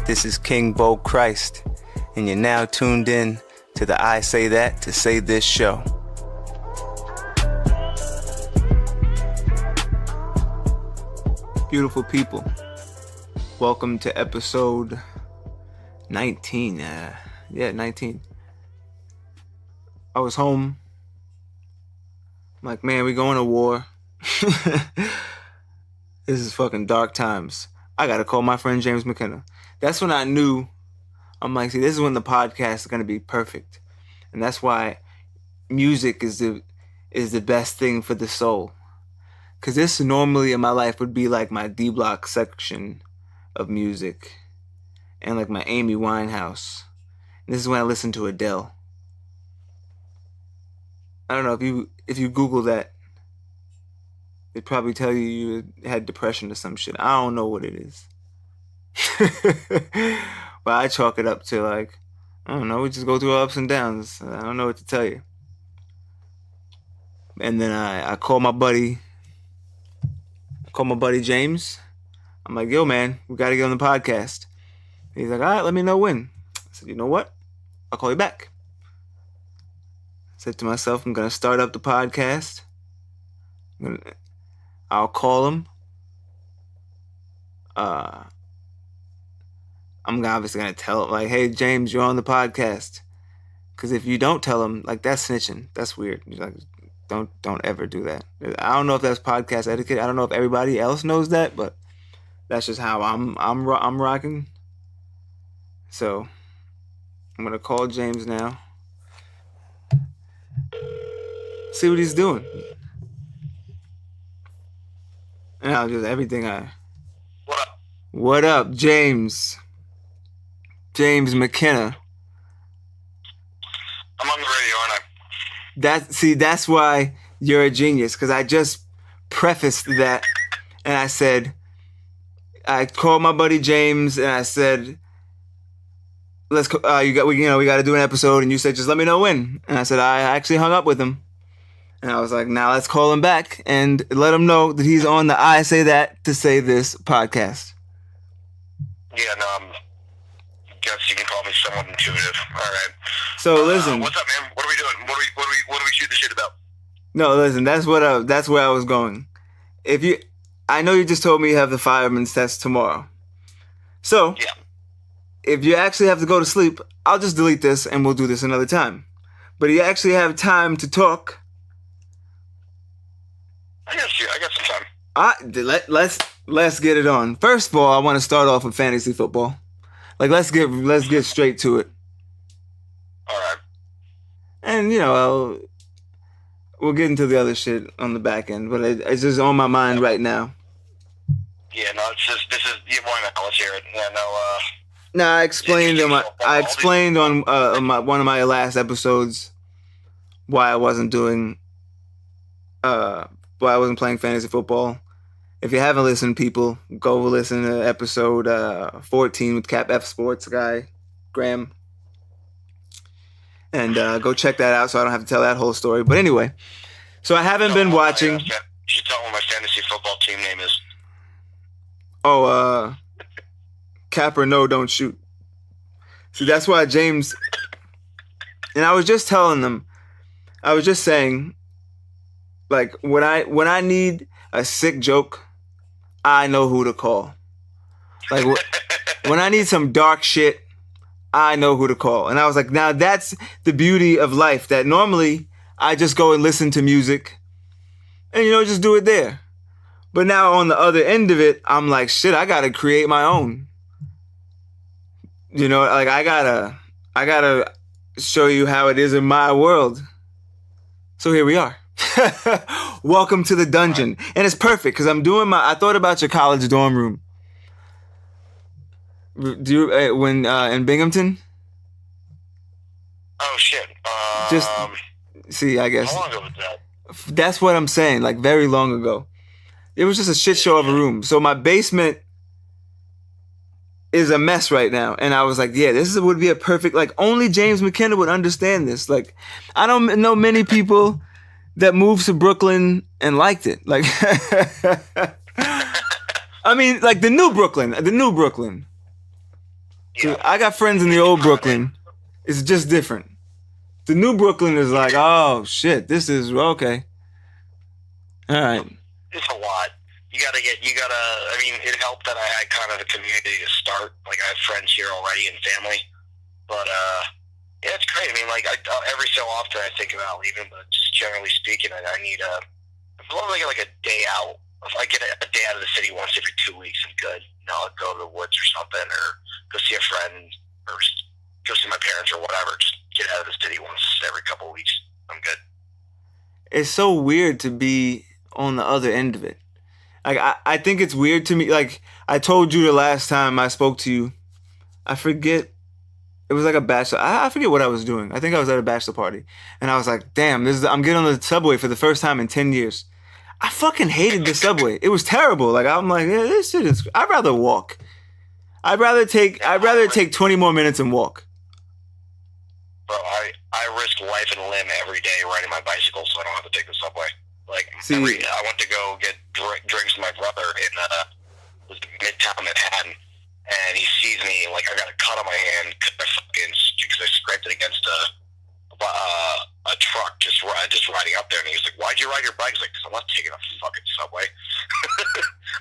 This is King Bo Christ, and you're now tuned in to the I Say That to Say This show. Beautiful people, welcome to episode 19. 19. I was home. I'm like, man, we going to war. This is fucking dark times. I gotta call my friend James McKenna. That's when I knew. I'm like, see, this is when the podcast is gonna be perfect, and that's why music is the best thing for the soul. Cause this normally in my life would be like my D Block section of music, and like my Amy Winehouse. And this is when I listen to Adele. I don't know if you Google that. They'd probably tell you had depression or some shit. I don't know what it is. But I chalk it up to like, I don't know, we just go through ups and downs. I don't know what to tell you. And then I call my buddy James. I'm like, yo man, we gotta get on the podcast. He's like, all right, let me know when. I said, you know what? I'll call you back. I said to myself, I'm gonna start up the podcast. I'll call him. I'm obviously gonna tell him, like, hey James, you're on the podcast. Because if you don't tell him, like, that's snitching. That's weird. You're like, don't ever do that. I don't know if that's podcast etiquette. I don't know if everybody else knows that, but that's just how I'm rocking. So I'm gonna call James now. See what he's doing. And I'll just everything What up? What up, James? James McKenna. I'm on the radio, aren't I? That's why you're a genius, because I just prefaced that, and I said, I called my buddy James, and I said, we got to do an episode, and you said, just let me know when. And I said, I actually hung up with him. And I was like, now let's call him back and let him know that he's on the I Say That to Say This podcast. Yeah, no, I guess you can call me somewhat intuitive. All right. So listen. What's up, man? What are we doing? What are we shooting the shit about? No, listen. That's where I was going. I know you just told me you have the fireman's test tomorrow. So yeah. If you actually have to go to sleep, I'll just delete this and we'll do this another time. But you actually have time to talk. I got some time. Let's get it on. First of all, I want to start off with fantasy football. Like, let's get straight to it. All right. And we'll get into the other shit on the back end, but it's just on my mind right now. Yeah, no, why not? Let's hear it. Yeah, no. Now I explained on one of my last episodes why I wasn't playing fantasy football. If you haven't listened, people, go listen to episode 14 with Cap F Sports guy, Graham. And go check that out so I don't have to tell that whole story. But anyway, so I haven't been watching. You should tell me what my fantasy football team name is. Oh, Cap or No, Don't Shoot. See, that's why James... And I was just telling them, I was just saying, like, when I need a sick joke, I know who to call. Like, when I need some dark shit, I know who to call. And I was like, now that's the beauty of life, that normally I just go and listen to music and, just do it there. But now on the other end of it, I'm like, shit, I gotta create my own. Like, I gotta show you how it is in my world. So here we are. Welcome to the dungeon. And it's perfect because I thought about your college dorm room. Do you, in Binghamton? Oh shit. I guess. How long ago was that? That's what I'm saying, like very long ago. It was just a shit show of a room. So my basement is a mess right now. And I was like, yeah, this would be a perfect, like, only James McKenna would understand this. Like, I don't know many people that moved to Brooklyn and liked it. Like, I mean, like the new Brooklyn. Yeah. I got friends in the old Brooklyn. It's just different. The new Brooklyn is like, oh shit, this is okay. All right. It's a lot. I mean, it helped that I had kind of a community to start. Like, I have friends here already and family. But, yeah, it's great. I mean, like, every so often I think about leaving, but just generally speaking, I need as long as I get, like, a day out. If I get a day out of the city once every 2 weeks, I'm good. You know, I'll go to the woods or something, or go see a friend, or just go see my parents or whatever. Just get out of the city once every couple of weeks. I'm good. It's so weird to be on the other end of it. Like, I think it's weird to me. Like, I told you the last time I spoke to you, I forget. It was like a bachelor. I forget what I was doing. I think I was at a bachelor party, and I was like, "Damn, I'm getting on the subway for the first time in 10 years." I fucking hated the subway. It was terrible. Like, I'm like, yeah, this shit is. I'd rather walk. I'd rather take 20 more minutes and walk. Bro, I risk life and limb every day riding my bicycle, so I don't have to take the subway. Like, See, I went to go get drinks with my brother in Midtown Manhattan, and he sees me, like, I got a cut on my hand because I scraped it against a truck just riding up there, and he was like, "Why'd you ride your bike?" I was like, "Cause I'm not taking a fucking subway."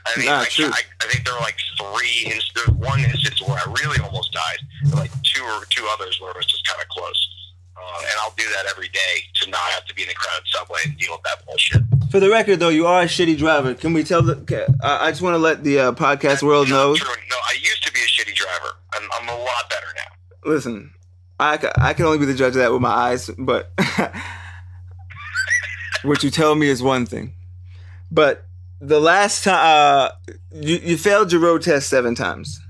I mean, I think there were like there's one instance where I really almost died, and like two others where it was just kind of close. And I'll do that every day to not have to be in a crowded subway and deal with that bullshit. For the record, though, you are a shitty driver. Can we tell I just want to let the podcast world know. True. No, I used to be a shitty driver. I'm a lot better now. Listen, I can only be the judge of that with my eyes, but what you tell me is one thing. But the last time you failed your road test 7 times,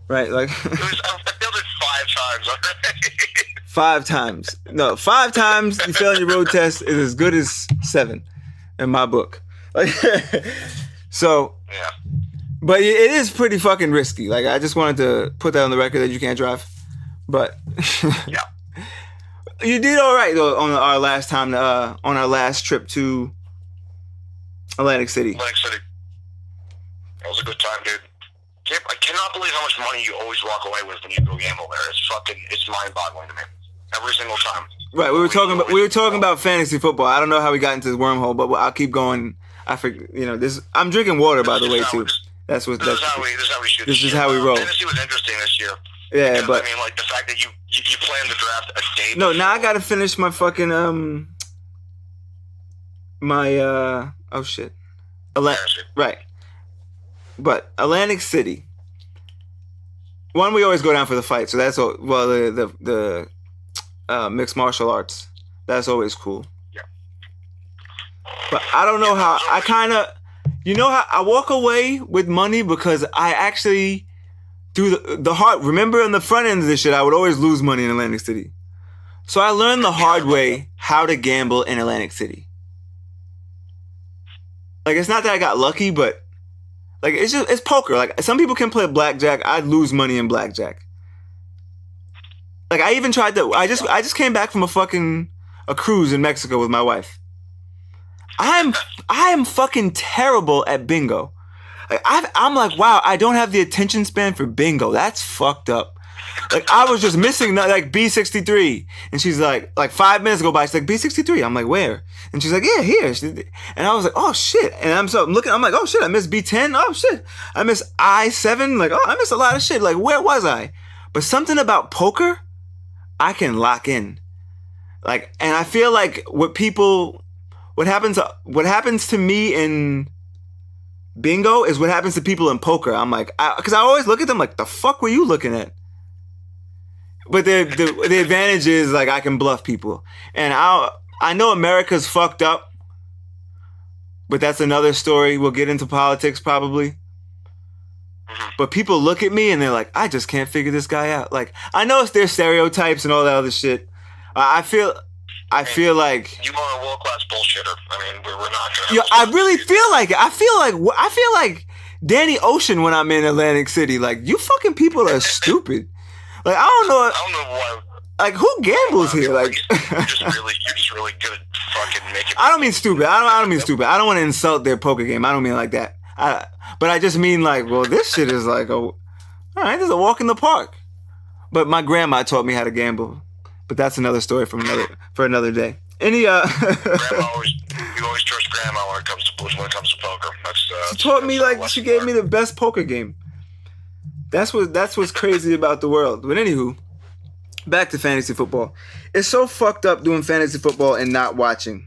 right? Like I failed it 5 times already. 5 times. No, 5 times you failed your road test is as good as 7 in my book. Like, so, yeah. But it is pretty fucking risky. Like, I just wanted to put that on the record that you can't drive. But yeah, you did all right though on our last time, on our last trip to Atlantic City. That was a good time, dude. I cannot believe how much money you always walk away with when you go gamble there. It's mind-boggling to me. Every single time. Right, we were talking about fantasy football. I don't know how we got into this wormhole, but I'll keep going. I forget, I'm drinking water, by the way, too. This is how we roll. Fantasy was interesting this year. Yeah, because, but I mean, like the fact that you plan to draft a day. No, now I gotta finish my fucking oh shit, right. But Atlantic City. One, we always go down for the fight, so that's all. Well, the mixed martial arts, that's always cool. Yeah. But I don't know how I kind of, how I walk away with money because I actually do the hard. Remember, on the front end of this shit, I would always lose money in Atlantic City. So I learned the hard way how to gamble in Atlantic City. Like, it's not that I got lucky, but like it's poker. Like, some people can play blackjack. I'd lose money in blackjack. Like, I even tried to. I just came back from a cruise in Mexico with my wife. I am fucking terrible at bingo. Like, I'm like, wow, I don't have the attention span for bingo. That's fucked up. Like, I was just missing like B63, and she's like 5 minutes go by. She's like, B63. I'm like, where? And she's like, yeah, here. And I was like, oh shit. And I'm looking. I'm like, oh shit, I missed B10. Oh shit, I missed I7. Like, oh, I missed a lot of shit. Like, where was I? But something about poker, I can lock in. Like, and I feel like what happens to me in bingo is what happens to people in poker. I'm like, because I always look at them like, the fuck were you looking at? But the advantage is, like, I can bluff people. And I know America's fucked up, but that's another story. We'll get into politics probably. But people look at me and they're like, I just can't figure this guy out. Like, I know it's their stereotypes and all that other shit. I feel like you are a world-class bullshitter. I mean, we're not gonna. Yeah, I really feel like it. I feel like Danny Ocean when I'm in Atlantic City. Like, you fucking people are stupid. Like, I don't know why. Like, who gambles here? Like, you're just really good at fucking making. I don't mean stupid. I don't mean stupid. I don't want to insult their poker game. I don't mean it like that. But I just mean, like, well, this shit is like all right, this is a walk in the park. But my grandma taught me how to gamble. But that's another story for another day. Any Grandma you always trust grandma when it comes to poker. She taught me, like, she gave me the best poker game. That's what's crazy about the world. But anywho, back to fantasy football. It's so fucked up doing fantasy football and not watching.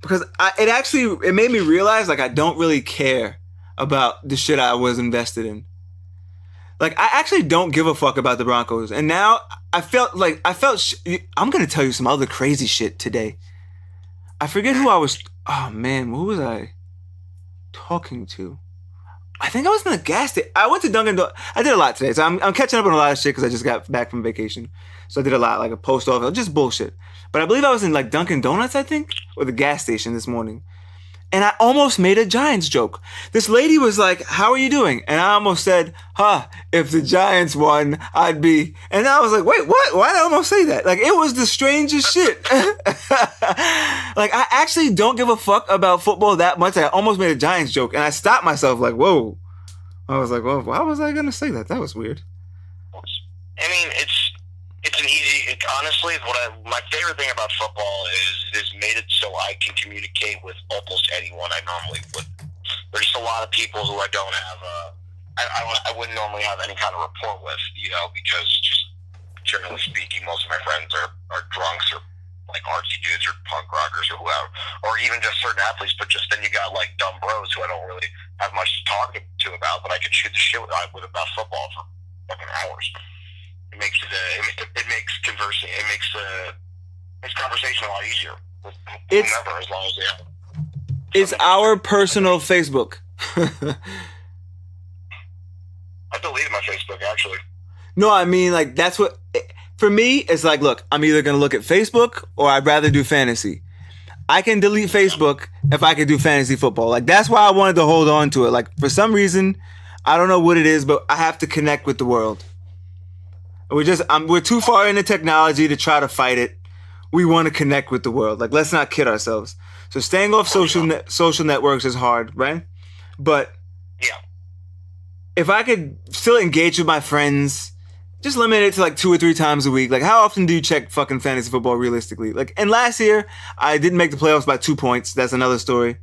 Because it made me realize, like, I don't really care about the shit I was invested in. Like, I actually don't give a fuck about the Broncos. And now I'm going to tell you some other crazy shit today. I forget who I was, oh man, who was I talking to? I think I was in the gas station. I went to Dunkin'. I did a lot today. So I'm catching up on a lot of shit because I just got back from vacation. So I did a lot, like a post office, just bullshit. But I believe I was in like Dunkin' Donuts, I think, or the gas station this morning. And I almost made a Giants joke. This lady was like, "How are you doing?" And I almost said, if the Giants won, I'd be... And I was like, wait, what? Why did I almost say that? Like, it was the strangest shit. Like, I actually don't give a fuck about football that much. I almost made a Giants joke. And I stopped myself like, whoa. I was like, well, why was I going to say that? That was weird. I mean, it's an easy... honestly, my favorite thing about football is made it so I can communicate with almost anyone I normally would. There's just a lot of people who I don't have I wouldn't normally have any kind of rapport with, because just generally speaking, most of my friends are drunks or like artsy dudes or punk rockers or whoever, or even just certain athletes. But just then you got like dumb bros who I don't really have much to talk to about, but I could shoot the shit with about football for fucking hours. It makes conversation a lot easier with whomever, as long as they have. It's our personal Facebook. I deleted my Facebook, actually. No, I mean, like, that's what... For me, it's like, look, I'm either going to look at Facebook or I'd rather do fantasy. I can delete Facebook if I could do fantasy football. Like, that's why I wanted to hold on to it. Like, for some reason, I don't know what it is, but I have to connect with the world. We're too far into technology to try to fight it. We want to connect with the world. Like, let's not kid ourselves. So staying off social networks is hard, right? But yeah, if I could still engage with my friends, just limit it to like 2 or 3 times a week. Like, how often do you check fucking fantasy football realistically? Like, and last year, I didn't make the playoffs by 2 points. That's another story.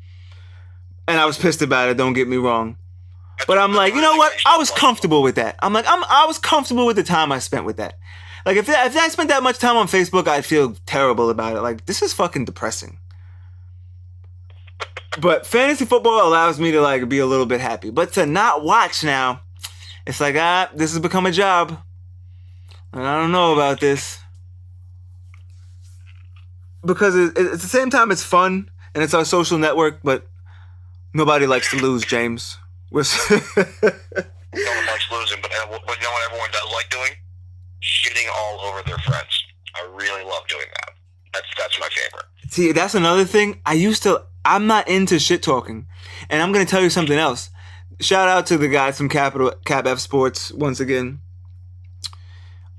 And I was pissed about it, don't get me wrong. But I'm like, you know what? I was comfortable with that. I was comfortable with the time I spent with that. Like, if I spent that much time on Facebook, I'd feel terrible about it. Like, this is fucking depressing. But fantasy football allows me to, like, be a little bit happy. But to not watch now, it's like, this has become a job. And I don't know about this. Because at the same time, it's fun, and it's our social network, but nobody likes to lose, James. No one likes losing, but you know what everyone does like doing? Shitting all over their friends. I really love doing that. That's my favorite. See, that's another thing. I'm not into shit talking. And I'm going to tell you something else. Shout out to the guys from Cap F Sports once again.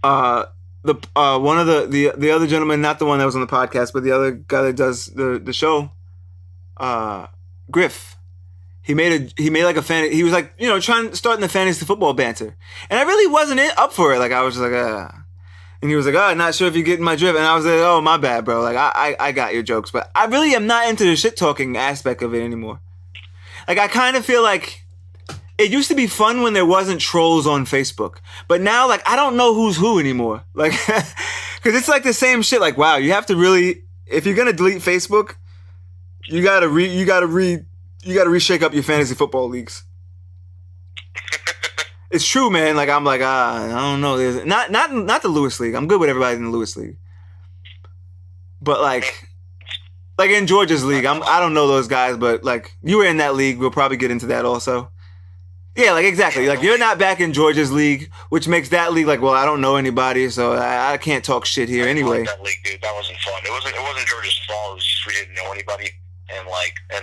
One of the other gentleman, not the one that was on the podcast, but the other guy that does the show, Griff. He made like a fan. He was like, starting the fantasy football banter, and I really wasn't up for it. Like, I was just like, and he was like, not sure if you're getting my drift, and I was like, oh, my bad, bro. Like, I got your jokes, but I really am not into the shit talking aspect of it anymore. Like, I kind of feel like it used to be fun when there wasn't trolls on Facebook, but now, like, I don't know who's who anymore. Like, because it's like the same shit. Like, wow, you have to really, if you're gonna delete Facebook, you gotta reshake up your fantasy football leagues. It's true, man. Like, I'm like, I don't know. There's not the Lewis League. I'm good with everybody in the Lewis League. But like in Georgia's league, I don't know those guys, but like, you were in that league. We'll probably get into that also. Yeah, like, exactly. Like, you're not back in Georgia's league, which makes that league like, well, I don't know anybody, so I can't talk shit here anyway. That league, dude, that wasn't fun. It wasn't Georgia's fault. It was just we didn't know anybody. And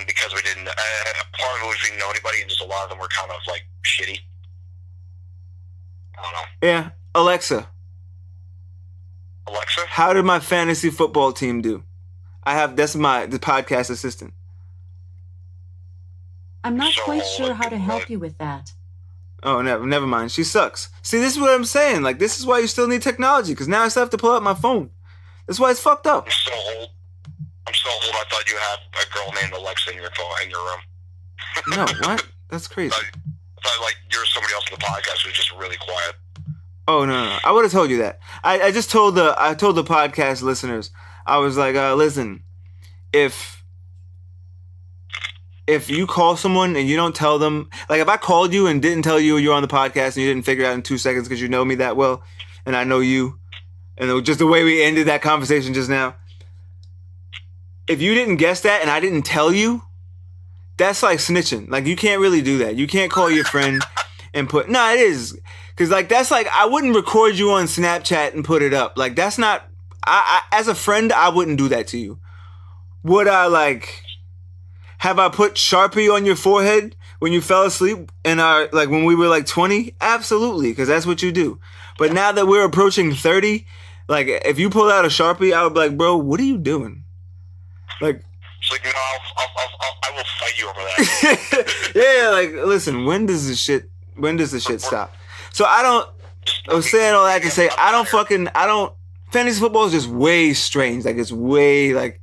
because we didn't, part of it was we didn't know anybody, and just a lot of them were kind of like shitty. I don't know. Yeah, Alexa, how did my fantasy football team do? That's the podcast assistant. I'm not quite sure how to help you with that. Oh, never mind. She sucks. See, this is what I'm saying. Like, this is why you still need technology, because now I still have to pull out my phone. That's why it's fucked up. I'm so old. I thought you had a girl named Alexa in your phone in your room. No, what? That's crazy. I thought like you're somebody else in the podcast who's just really quiet. Oh no. I would have told you that. I just told the podcast listeners. I was like, listen, if you call someone and you don't tell them, like if I called you and didn't tell you you're on the podcast and you didn't figure it out in 2 seconds because you know me that well and I know you, and just the way we ended that conversation just now, if you didn't guess that and I didn't tell you, that's like snitching. Like you can't really do that. You can't call your friend and put, it is. Cause like, that's like, I wouldn't record you on Snapchat and put it up. Like that's not, I as a friend, I wouldn't do that to you. Would I like, have I put Sharpie on your forehead when you fell asleep and like when we were like 20? Absolutely. Cause that's what you do. But now that we're approaching 30, like if you pull out a Sharpie, I would be like, bro, what are you doing? Like, it's like, no, I will fight you over that. yeah, like, listen, when does the shit stop? So I was saying all that to say, fantasy football is just way strange. Like, it's way, like,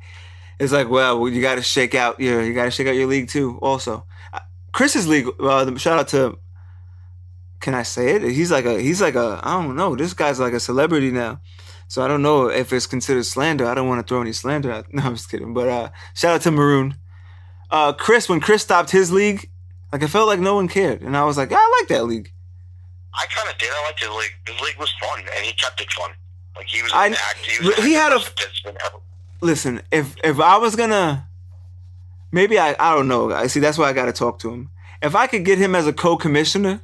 it's like, well, you gotta shake out your league too, also. Chris's league, shout out to, can I say it? He's like a, I don't know, this guy's like a celebrity now. So I don't know if it's considered slander. I don't want to throw any slander out. No, I'm just kidding. But shout out to Maroon. Chris, when Chris stopped his league, like I felt like no one cared. And I was like, I like that league. I kind of did. I liked his league. His league was fun, and he kept it fun. Like he was he had a listen, if I was gonna, maybe I don't know. I see, that's why I got to talk to him. If I could get him as a co-commissioner,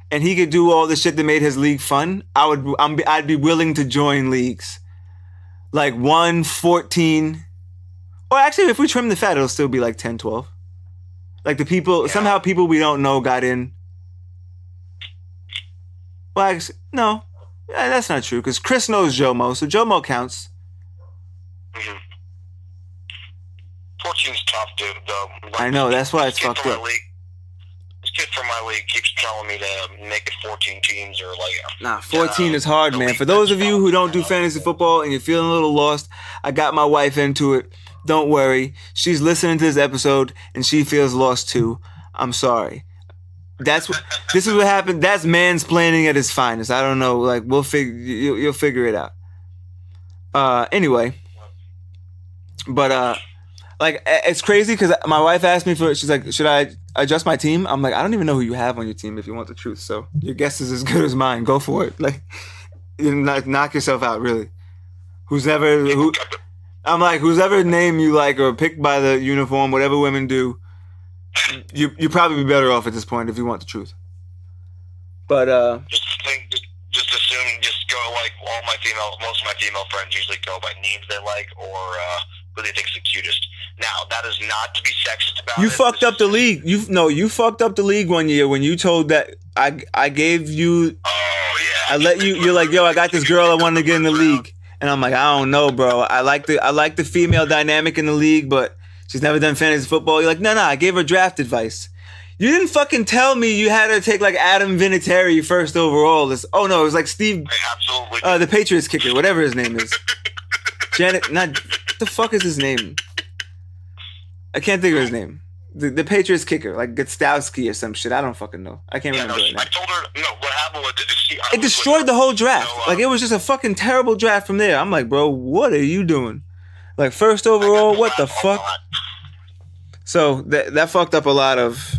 and he could do all the shit that made his league fun, I'd be willing to join leagues. Like 1, 14. Or actually, if we trim the fat, it'll still be like 10, 12. Like the people, somehow people we don't know got in. Well, actually, no. Yeah, that's not true, because Chris knows Jomo, so Jomo counts. Mm-hmm. 14's tough, dude, though. Like, I know, that's why it's fucked up. This kid from my league keeps telling me to make it 14 teams or like... Nah, 14 is hard, man. For those of you who don't do fantasy football and you're feeling a little lost, I got my wife into it. Don't worry. She's listening to this episode and she feels lost too. I'm sorry. This is what happened. That's mansplaining at its finest. I don't know. Like, you'll figure it out. Anyway. But, like, it's crazy because my wife asked me she's like, should I adjust my team? I'm like, I don't even know who you have on your team if you want the truth. So your guess is as good as mine. Go for it. Like, knock yourself out, really. I'm like, whose ever name you like or picked by the uniform, whatever women do, you'd probably be better off at this point if you want the truth. But, just assume, just go like most of my female friends usually go by names they like or, who they think's the cutest. Now, that is not to be sexist about you fucked up the league. You fucked up the league one year when you told that I gave you. Oh yeah. I let you. You're like, yo, I got this girl I wanted to get in the league, and I'm like, I don't know, bro. I like the female dynamic in the league, but she's never done fantasy football. You're like, no, I gave her draft advice. You didn't fucking tell me you had her take like Adam Vinatieri first overall. It was like Steve. Absolutely. The Patriots kicker, whatever his name is. What the fuck is his name? I can't think of his name. The Patriots kicker, like Gostowski or some shit. I don't fucking know. I can't remember it now. I told her, what happened was it destroyed the whole draft. Like, it was just a fucking terrible draft from there. I'm like, bro, what are you doing? Like, first overall, what the fuck? So, that fucked up a lot of...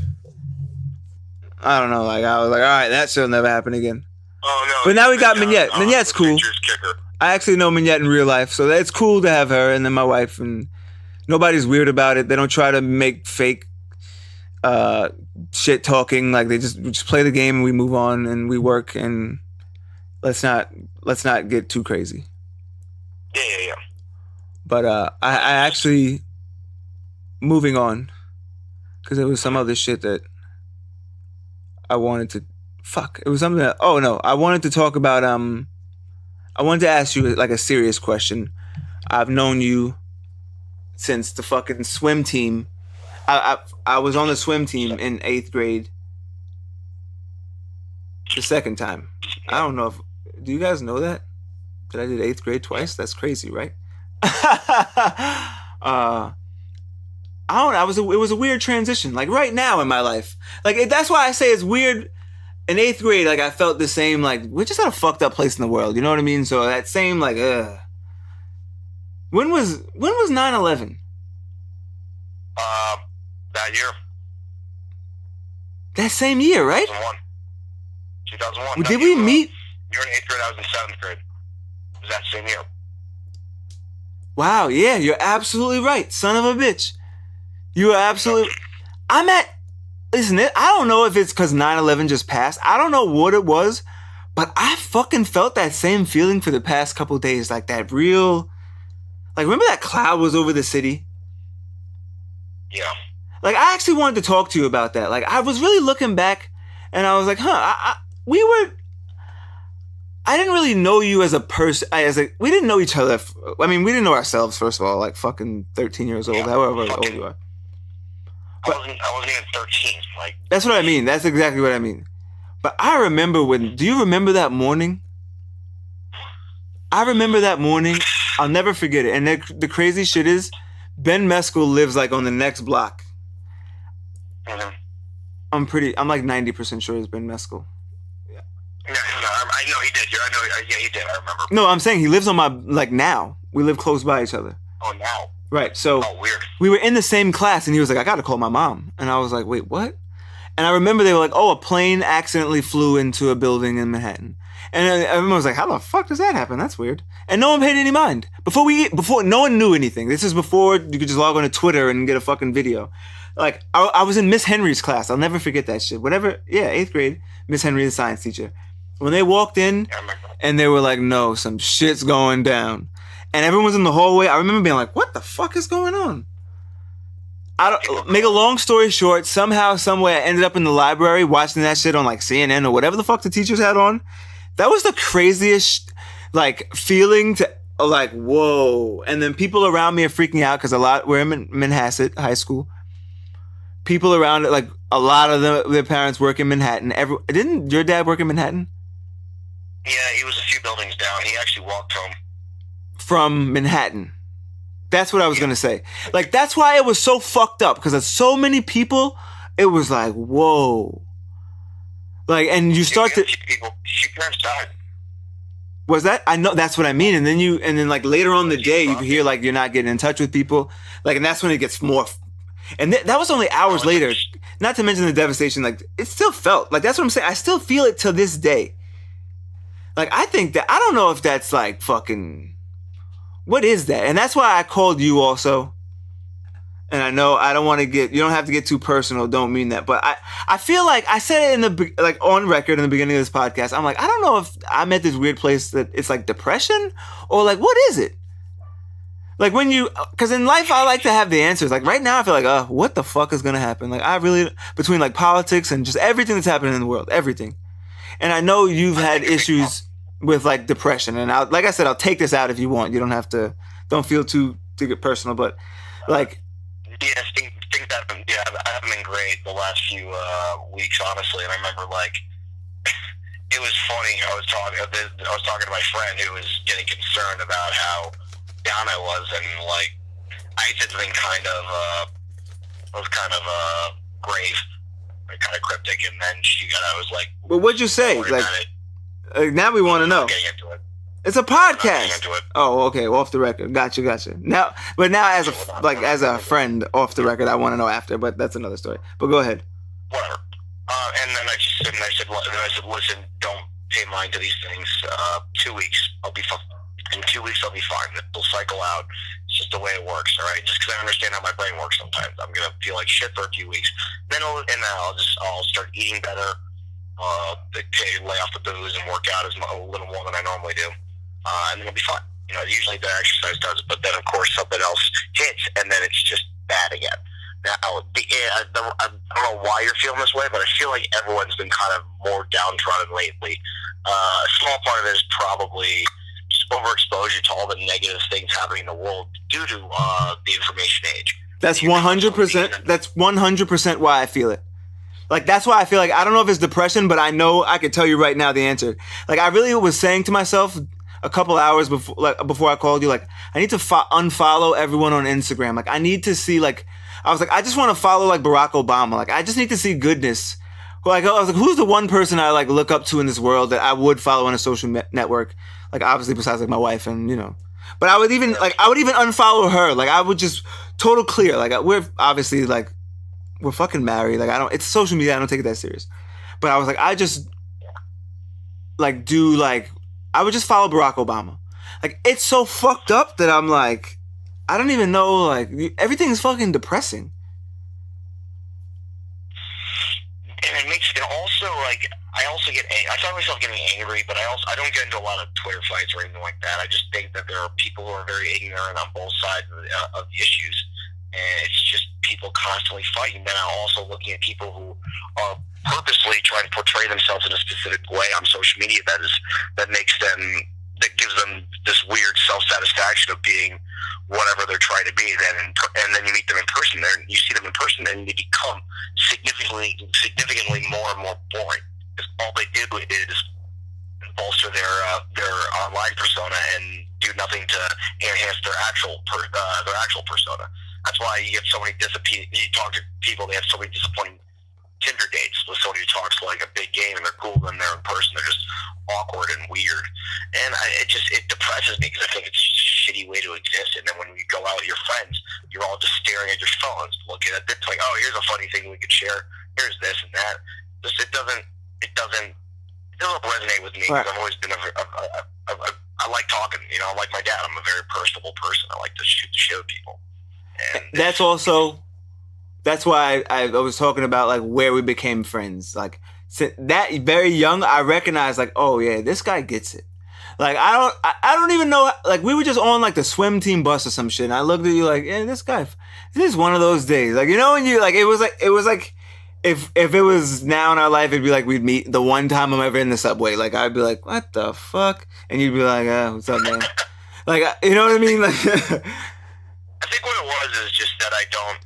I don't know. Like, I was like, all right, that shit'll never happen again. Oh, no. But now we got Mignette. Mignette's cool. I actually know Mignette in real life, so it's cool to have her and then my wife, and nobody's weird about it. They don't try to make fake shit talking. Like, we just play the game and we move on and we work, and let's not get too crazy. Yeah. But I actually, moving on, because there was some other shit that I wanted to it was something that I wanted to talk about. I wanted to ask you like a serious question. I've known you since the fucking swim team. I was on the swim team in 8th grade. the second time. I don't know if... Do you guys know that? That I did 8th grade twice? That's crazy, right? I don't know. It was a weird transition. Like right now in my life. Like that's why I say it's weird. In 8th grade, like I felt the same, like we're just at a fucked up place in the world. You know what I mean? So that same like, When was 9/11? That year. That same year, right? 2001. Did we meet? You were in 8th grade, I was in 7th grade. It was that same year. Wow, yeah, you're absolutely right. Son of a bitch. You are absolutely... Listen, I don't know if it's because 9/11 just passed. I don't know what it was, but I fucking felt that same feeling for the past couple days. Like that real... Like, remember that cloud was over the city? Yeah. Like, I actually wanted to talk to you about that. Like, I was really looking back, and I was like, I didn't really know you as a person. We didn't know each other. We didn't know ourselves, first of all, like fucking 13 years old, however old you are. But I wasn't even 13. Like, that's what I mean. That's exactly what I mean. But I remember do you remember that morning? I remember that morning. I'll never forget it. And the crazy shit is, Ben Mescal lives like on the next block. Mm-hmm. I'm like 90% sure it's Ben Mescal. Yeah. No, I know he did. Yeah, he did. I remember. No, I'm saying he lives on my, like now. We live close by each other. Oh, now? Right, so weird. We were in the same class, and he was like, I gotta call my mom. And I was like, wait, what? And I remember they were like, oh, a plane accidentally flew into a building in Manhattan. And everyone was like, how the fuck does that happen? That's weird. And no one paid any mind. Before no one knew anything. This is before you could just log on to Twitter and get a fucking video. Like, I was in Miss Henry's class. I'll never forget that shit. 8th grade, Miss Henry, the science teacher. When they walked in, and they were like, no, some shit's going down. And everyone was in the hallway. I remember being like, what the fuck is going on? Make a long story short, somehow, someway, I ended up in the library watching that shit on like CNN or whatever the fuck the teachers had on. That was the craziest, like, feeling to, like, whoa. And then people around me are freaking out because we're in Manhasset High School. People around it, like, a lot of their parents work in Manhattan. Didn't your dad work in Manhattan? Yeah, he was a few buildings down. He actually walked home. From Manhattan. That's what I was going to say. Like, that's why it was so fucked up, because there's so many people, it was like, whoa. Like, and you start to... Your parents died. Was that? I know, that's what I mean. And then like later on in the day, you hear like you're not getting in touch with people. Like, and that's when it gets more... And that was only hours later. Not to mention the devastation. Like, it still felt... Like, that's what I'm saying. I still feel it to this day. Like, I think that... I don't know if that's like fucking... What is that? And that's why I called you also. And I know I don't want to get... You don't have to get too personal. Don't mean that. But I feel like... I said it like on record in the beginning of this podcast. I'm like, I don't know if I'm at this weird place that it's like depression or like, what is it? Like when you... Because in life, I like to have the answers. Like right now, I feel like, what the fuck is going to happen? Like I really... Between like politics and just everything that's happening in the world. Everything. And I know you've had issues with like depression. And like I said, I'll take this out if you want. You don't have to... Don't feel too get personal. But like... Yeah, things haven't. Yeah, I haven't been great the last few weeks, honestly. And I remember, like, it was funny. I was talking to my friend who was getting concerned about how down I was, and like, I said something kind of grave, like, kind of cryptic, and then I was like, "Well, what'd you say?" Like, now we want to know. Getting into it. It's a podcast. Oh, okay. Off the record. Gotcha. Now, as a friend, off the record, I want to know after. But that's another story. But go ahead. Whatever. And then I said, listen, don't pay mind to these things. 2 weeks, I'll be fine. In 2 weeks, I'll be fine. It'll cycle out. It's just the way it works. All right. Just because I understand how my brain works sometimes, I'm gonna feel like shit for a few weeks. Then I'll start eating better. Lay off the booze and work out a little more than I normally do. And then it'll be fine. You know, usually the exercise does, but then of course something else hits, and then it's just bad again. Now, I don't know why you're feeling this way, but I feel like everyone's been kind of more downtrodden lately. A small part of it is probably just overexposure to all the negative things happening in the world due to the information age. That's 100%. That's 100% why I feel it. Like, that's why I feel like, I don't know if it's depression, but I know I could tell you right now the answer. Like, I really was saying to myself a couple hours before I called you, like, I need to unfollow everyone on Instagram. Like, I need to see, like, I was like, I just want to follow, like, Barack Obama. Like, I just need to see goodness. Like, I was like, who's the one person I, like, look up to in this world that I would follow on a social network? Like, obviously, besides, like, my wife and, you know. But I would even unfollow her. Like, I would just, total clear. Like, we're obviously, like, we're fucking married. Like, it's social media. I don't take it that serious. But I was like, I just, like, I would just follow Barack Obama. Like, it's so fucked up that I'm like, I don't even know, like, everything's fucking depressing. And it makes it also, like, I find myself getting angry, but I don't get into a lot of Twitter fights or anything like that. I just think that there are people who are very ignorant on both sides of the issues. And it's just people constantly fighting. Then I'm also looking at people who are purposely trying to portray themselves in a specific way on social media that gives them this weird self-satisfaction of being whatever they're trying to be. And then you meet them in person, you see them in person, and they become significantly more and more boring. Because all they do is bolster their online persona and do nothing to enhance their actual persona. That's why you get so many you talk to people, they have so many disappointing Tinder dates with somebody who talks like a big game and they're cool, and they're in person, they're just awkward and weird. And it depresses me because I think it's just a shitty way to exist. And then when you go out with your friends, you're all just staring at your phones, looking at this, like, oh, here's a funny thing we could share. Here's this and that. It doesn't resonate with me. Right. I've always been I like talking. You know, like my dad, I'm a very personable person. I like to shoot the shit with people. And that's why I was talking about, like, where we became friends. Like, that very young, I recognized, like, oh yeah, this guy gets it. Like, I don't even know, like, we were just on, like, the swim team bus or some shit, and I looked at you like, yeah, this is one of those days. Like, you know, when you, like, it was like if it was now in our life, it'd be like we'd meet the one time I'm ever in the subway. Like, I'd be like, what the fuck? And you'd be like, what's up, man? Like, you know what I mean? Like, I think what it was is just that I don't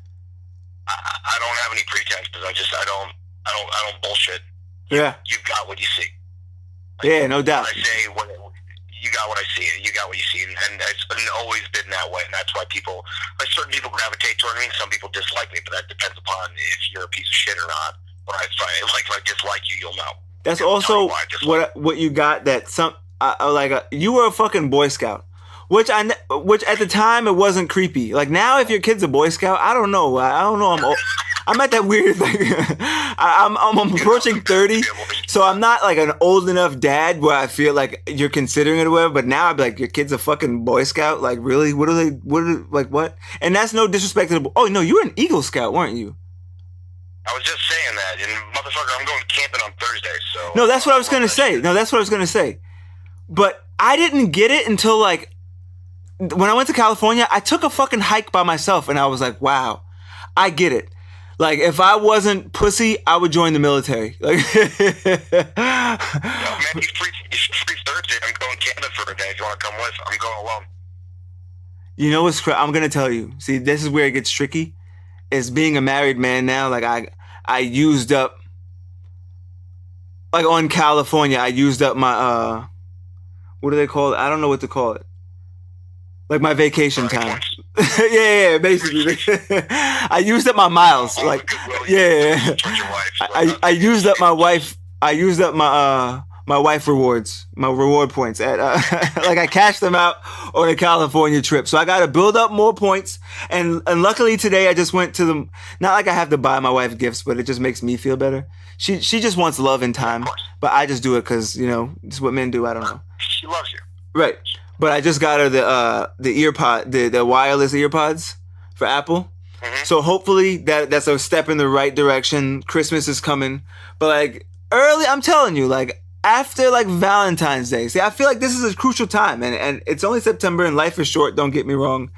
have any pretense, because I don't bullshit. Yeah. You've got what you see. Like, yeah, no doubt. I say you got what I see. You got what you see, and it's always been that way. And that's why certain people gravitate toward me. Some people dislike me, but that depends upon if you're a piece of shit or not. Or if I dislike you, you'll know. That's also what you got. That you were a fucking Boy Scout. Which at the time it wasn't creepy. Like, now, if your kid's a Boy Scout, I don't know. I'm at that weird thing. I'm approaching 30, so I'm not like an old enough dad where I feel like you're considering it or whatever. But now I'd be like, your kid's a fucking Boy Scout? Like, really? What? And that's no disrespect to the. Oh no, you were an Eagle Scout, weren't you? I was just saying that, and motherfucker, I'm going camping on Thursday. So no, that's what I was gonna say. But I didn't get it until, like, when I went to California, I took a fucking hike by myself, and I was like, wow, I get it. Like, if I wasn't pussy, I would join the military. Like, man, it's free Thursday. I'm going camping for a day. If you want to come with, I'm going alone. You know what's I'm going to tell you. See, this is where it gets tricky. Is being a married man now, like, I used up, like, on California, I used up my, what do they call it? I don't know what to call it. Like, my vacation time. yeah, basically. I used up my miles. Like, yeah. I used up my wife. I used up my wife rewards, my reward points. Like, I cashed them out on a California trip. So I got to build up more points. And luckily today I just went to them. Not like I have to buy my wife gifts, but it just makes me feel better. She just wants love and time. But I just do it because, you know, it's what men do. I don't know. She loves you. Right. But I just got her the wireless earpods for Apple. Mm-hmm. So hopefully that's a step in the right direction. Christmas is coming. But, like, I'm telling you, like, after, like, Valentine's Day. See, I feel like this is a crucial time. And it's only September and life is short. Don't get me wrong.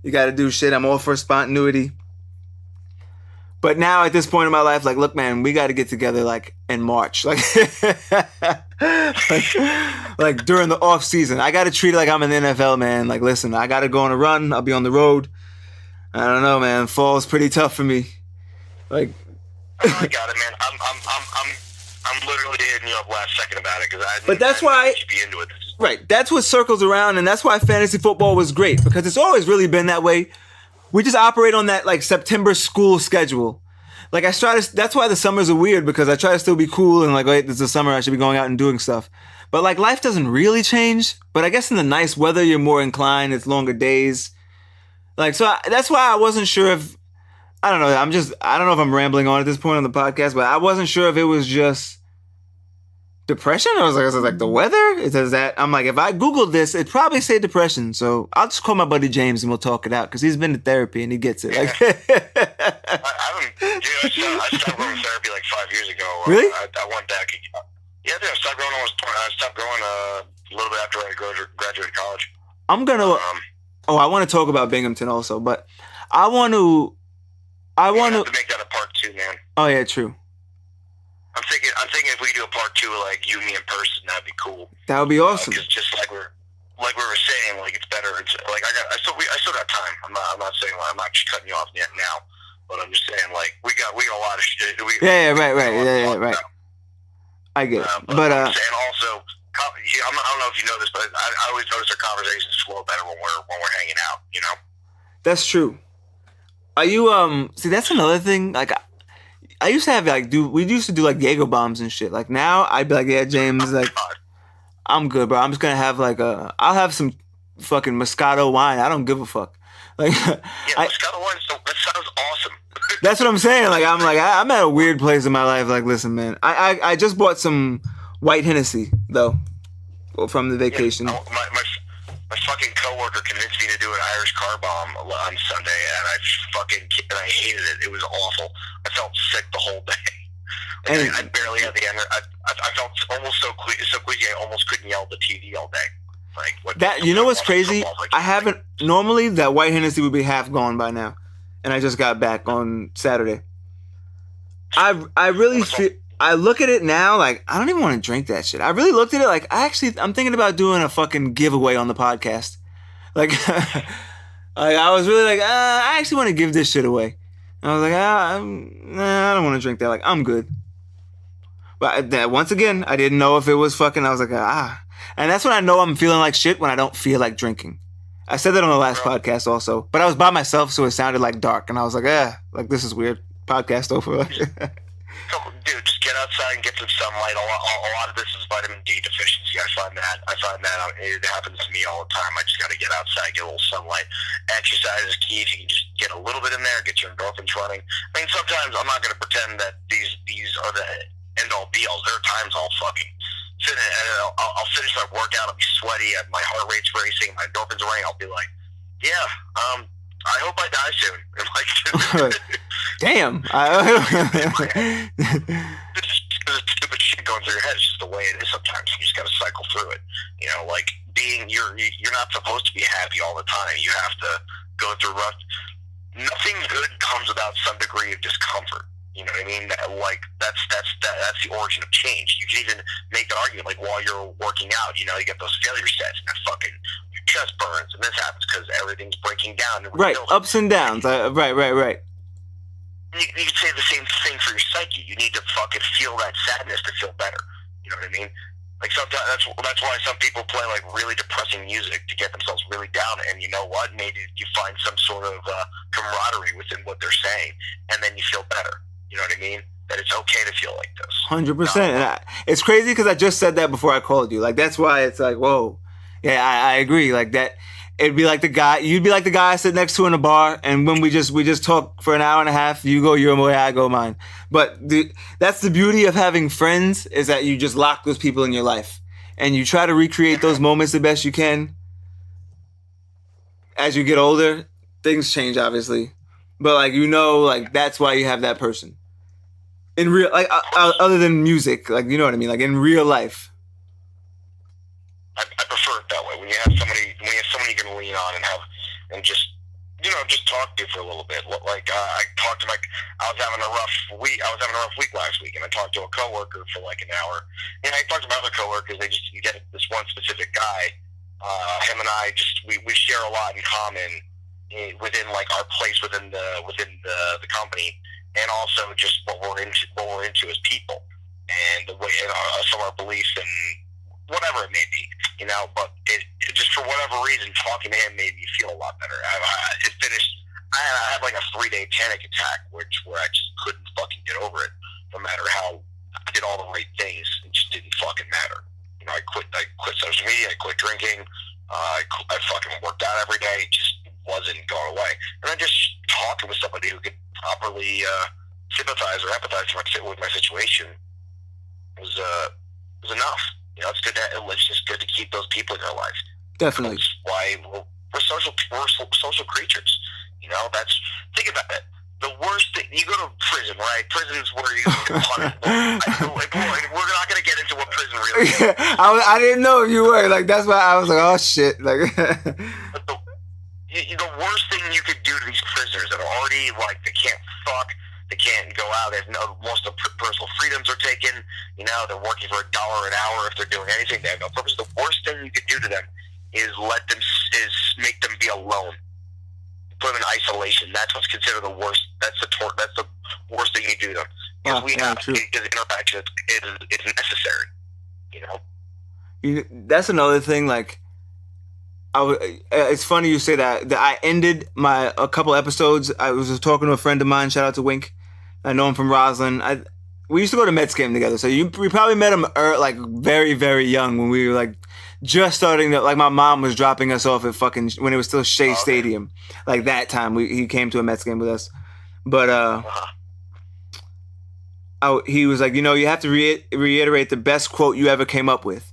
You got to do shit. I'm all for spontaneity. But now at this point in my life, like, look, man, we got to get together, like, in March. Like, like during the off season. I got to treat it like I'm in the NFL, man. Like, listen, I got to go on a run. I'll be on the road. I don't know, man. Fall's pretty tough for me. Like, I got it, man. I'm literally hitting you up last second about it because But that's why you be into it. right. That's what circles around, and that's why fantasy football was great because it's always really been that way. We just operate on that like September school schedule. Like that's why the summers are weird because I try to still be cool and like, wait, this is the summer, I should be going out and doing stuff. But like life doesn't really change. But I guess in the nice weather, you're more inclined. It's longer days. Like, so that's why I wasn't sure if, I don't know. I don't know if I'm rambling on at this point on the podcast, but I wasn't sure if it was just depression or was it like the weather? It says that. I'm like, if I Googled this, it'd probably say depression. So I'll just call my buddy James and we'll talk it out because he's been to therapy and he gets it. Like, I stopped going to therapy like 5 years ago. Really? I went back. Yeah, I stopped going I stopped going a little bit after I graduated college. I want to talk about Binghamton also, but I want to make that a part 2, man. Oh yeah, true. I'm thinking if we could do a part 2, like you and me in person, that'd be cool. That would be awesome. Because just like we were saying, like it's better. It's like I still got time. I'm not saying I'm not just cutting you off yet now, but I'm just saying like we got a lot of shit. Right. I get it, but and also, I don't know if you know this, but I always notice our conversations flow better when we're hanging out. You know. That's true. Are you see? That's another thing. Like, I used to have we used to do like Jaeger bombs and shit. Like now, I'd be like, yeah, James, like, I'm good, bro. I'm just gonna have I'll have some fucking Moscato wine. I don't give a fuck. Like, Moscato wine. That sounds awesome. That's what I'm saying. Like, I'm at a weird place in my life. Like, listen, man, I just bought some white Hennessy though from the vacation. Yeah, my fucking coworker convinced me to do an Irish car bomb on Sunday, and I hated it. It was awful. I felt sick the whole day. Like, I barely had the energy. I felt almost so queasy. I almost couldn't yell at the TV all day. Like that. You know what's crazy? I haven't. Normally, that white Hennessy would be half gone by now, and I just got back on Saturday. I really feel. I look at it now like I don't even want to drink that shit. I really looked at it like I'm thinking about doing a fucking giveaway on the podcast. Like, I was really like, I actually want to give this shit away. And I was like, I don't want to drink that. Like, I'm good. But once again, I didn't know if it was fucking. I was like, and that's when I know I'm feeling like shit when I don't feel like drinking. I said that on the last podcast also, but I was by myself, so it sounded like dark, and I was like, like this is weird. Podcast over. Dude, just get outside and get some sunlight. A lot of this is vitamin D deficiency. I find that it happens to me all the time. I just got to get outside, get a little sunlight. Exercise is key. If you can just get a little bit in there, get your endorphins running. I mean, sometimes I'm not going to pretend that these are the end all be alls. There are times I'll fucking I'll finish my workout. I'll be sweaty. My heart rate's racing. My endorphins are running. I'll be like, I hope I die soon. Like, damn. There's stupid shit going through your head. It's just the way it is sometimes. You just got to cycle through it. You know, like you're not supposed to be happy all the time. You have to go through rough. Nothing good comes without some degree of discomfort. You know what I mean? Like that's the origin of change. You can even make the argument like while you're working out, you know, you get those failure sets and fucking your chest burns and this happens because everything's breaking down. And right, ups and downs. Right. You can say the same thing for your psyche. You need to fucking feel that sadness to feel better. You know what I mean? Like sometimes that's why some people play like really depressing music to get themselves really down. And you know what? Maybe you find some sort of camaraderie within what they're saying, and then you feel better. You know what I mean? That it's okay to feel like this. 100%. It's crazy because I just said that before I called you. Like that's why it's like, whoa. Yeah, I agree. Like that. It'd be like you'd be like the guy I sit next to in a bar, and when we just talk for an hour and a half, you go your way, I go mine. But that's the beauty of having friends is that you just lock those people in your life, and you try to recreate those moments the best you can. As you get older, things change, obviously, but like that's why you have that person in real, like other than music, like you know what I mean, like in real life. I prefer it that way. When you have somebody you can lean on and just talk to for a little bit. Like I talked to I was having a rough week last week, and I talked to a coworker for like an hour. And I talked to my other coworkers. You get this one specific guy. Him and I we share a lot in common within like our place within the company. and also just what we're into as people, and the way some of our beliefs and whatever it may be, But it just for whatever reason, talking to him made me feel a lot better. It finished. I had like a 3-day panic attack, where I just couldn't fucking get over it, no matter how I did all the right things. It just didn't fucking matter. I quit social media. I quit drinking. I fucking worked out every day. It just wasn't going away. And then just talking with somebody who could properly sympathize or empathize with my situation was enough. It's good. It's just good to keep those people in your life. Definitely. That's why we're social creatures. Think about it. The worst thing, you go to prison, right? Prison's where you get punished. We're not going to get into what prison really is. Yeah, I didn't know if you were. Like, that's why I was like, oh, shit. Like, but the worst thing you could do to these prisoners that are already, like, they can't fuck, they can't go out, most of their personal freedoms are taken, they're working for $1 an hour if they're doing anything, they have no purpose. The worst thing you could do to them is make them be alone. Put them in isolation. That's what's considered the worst. That's the worst thing you do to them. Because we have interaction. It's necessary. That's another thing. Like, it's funny you say that. That I ended a couple episodes. I was just talking to a friend of mine. Shout out to Wink. I know him from Roslyn. We used to go to Mets game together. So we probably met him like very, very young when we were like just starting to, like, my mom was dropping us off at when it was still Shea Stadium. Like, that time he came to a Mets game with us. But he was like, you have to reiterate the best quote you ever came up with.